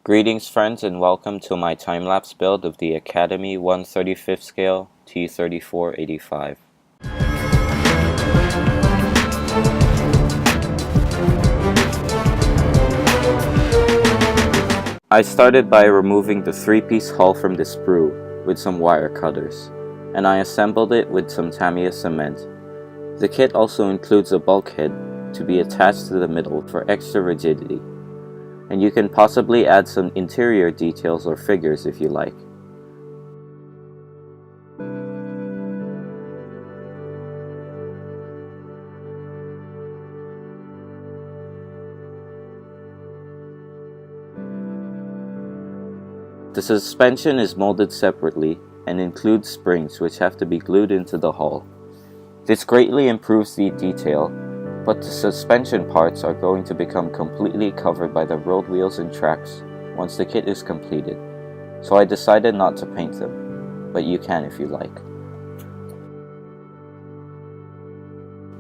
Greetings friends and welcome to my time-lapse build of the Academy 1/35 scale T-34-85. I started by removing the 3-piece hull from the sprue with some wire cutters, and I assembled it with some TAMIYA cement. The kit also includes a bulkhead to be attached to the middle for extra rigidity, and you can possibly add some interior details or figures if you like. The suspension is molded separately and includes springs which have to be glued into the hull. This greatly improves the detail, but the suspension parts are going to become completely covered by the road wheels and tracks once the kit is completed, so I decided not to paint them, but you can if you like.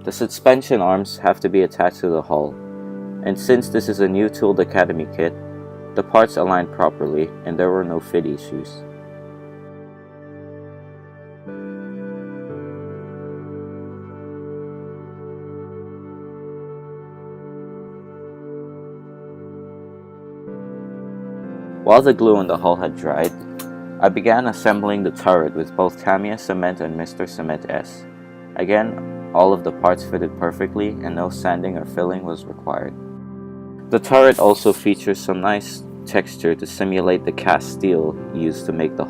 The suspension arms have to be attached to the hull, and since this is a new tooled Academy kit, the parts aligned properly and there were no fit issues. While the glue on the hull had dried, I began assembling the turret with both TAMIYA cement and Mr. Cement S. Again, all of the parts fitted perfectly and no sanding or filling was required. The turret also features some nice texture to simulate the cast steel used to make the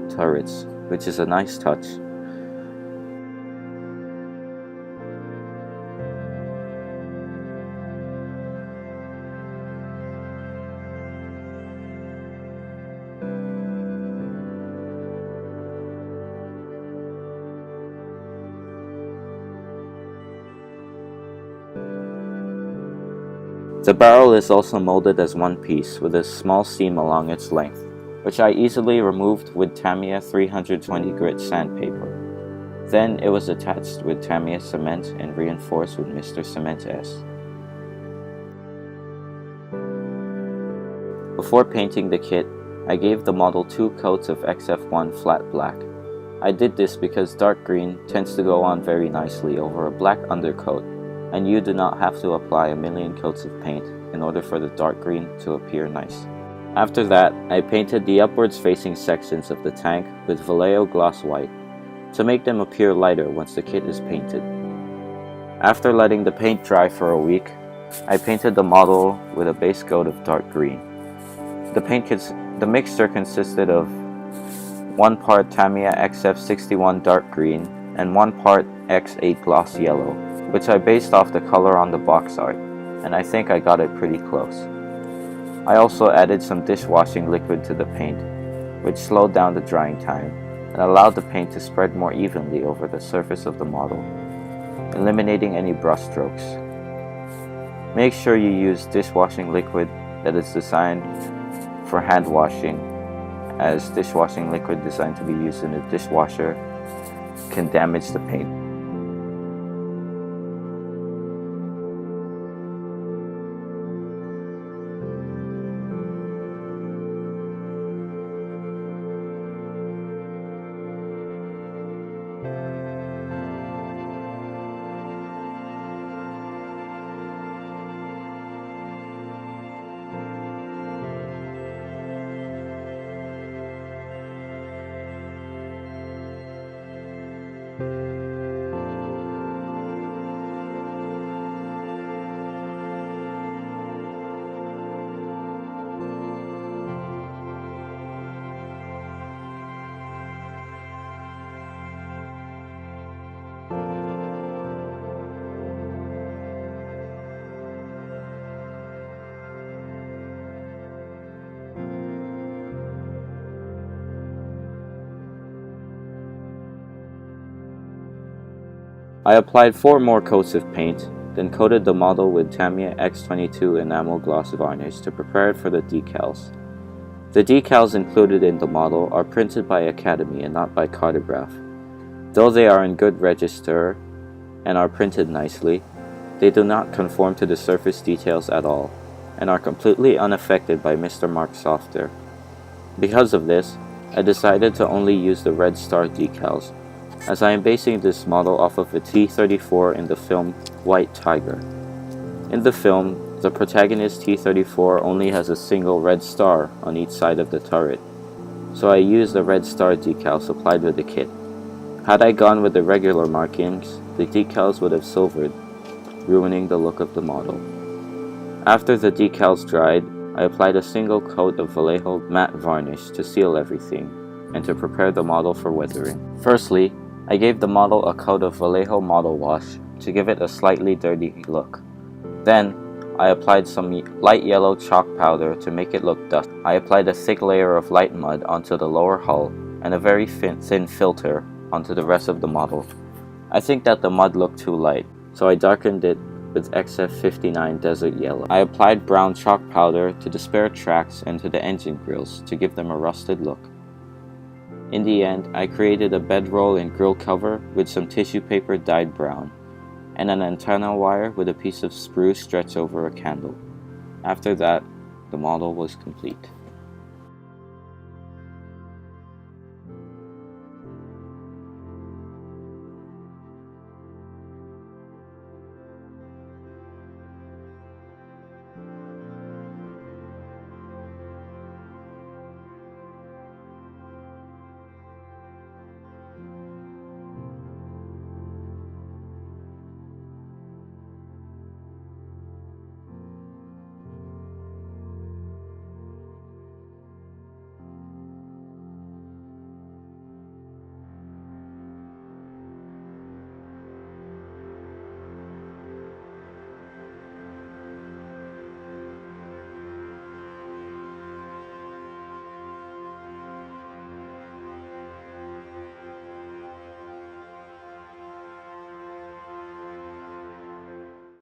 turrets, which is a nice touch. The barrel is also molded as one piece with a small seam along its length, which I easily removed with TAMIYA 320 grit sandpaper. Then it was attached with TAMIYA cement and reinforced with Mr. Cement S. Before painting the kit, I gave the model 2 coats of XF1 flat black. I did this because dark green tends to go on very nicely over a black undercoat, and you do not have to apply a million coats of paint in order for the dark green to appear nice. After that, I painted the upwards facing sections of the tank with VALLEJO gloss white to make them appear lighter once the kit is painted. After letting the paint dry for a week, I painted the model with a base coat of dark green. The mixture consisted of 1 part TAMIYA XF61 dark green and 1 part X8 gloss yellow, which I based off the color on the box art, and I think I got it pretty close. I also added some dishwashing liquid to the paint, which slowed down the drying time and allowed the paint to spread more evenly over the surface of the model, eliminating any brush strokes. Make sure you use dishwashing liquid that is designed for hand washing, as dishwashing liquid designed to be used in a dishwasher can damage the paint. I applied 4 more coats of paint, then coated the model with TAMIYA X22 enamel gloss varnish to prepare it for the decals. The decals included in the model are printed by Academy and not by Cartograph. Though they are in good register and are printed nicely, they do not conform to the surface details at all, and are completely unaffected by Mr. Mark's software. Because of this, I decided to only use the red star decals, as I am basing this model off of a T-34 in the film White Tiger. In the film, the protagonist T-34 only has a single red star on each side of the turret, so I used the red star decals applied with the kit. Had I gone with the regular markings, the decals would have silvered, ruining the look of the model. After the decals dried, I applied a single coat of Vallejo matte varnish to seal everything, and to prepare the model for weathering. Firstly, I gave the model a coat of Vallejo model wash to give it a slightly dirty look. Then, I applied some light yellow chalk powder to make it look dusty. I applied a thick layer of light mud onto the lower hull and a very thin filter onto the rest of the model. I think that the mud looked too light, so I darkened it with XF59 Desert Yellow. I applied brown chalk powder to the spare tracks and to the engine grills to give them a rusted look. In the end, I created a bedroll and grill cover with some tissue paper dyed brown, and an antenna wire with a piece of spruce stretched over a candle. After that, the model was complete.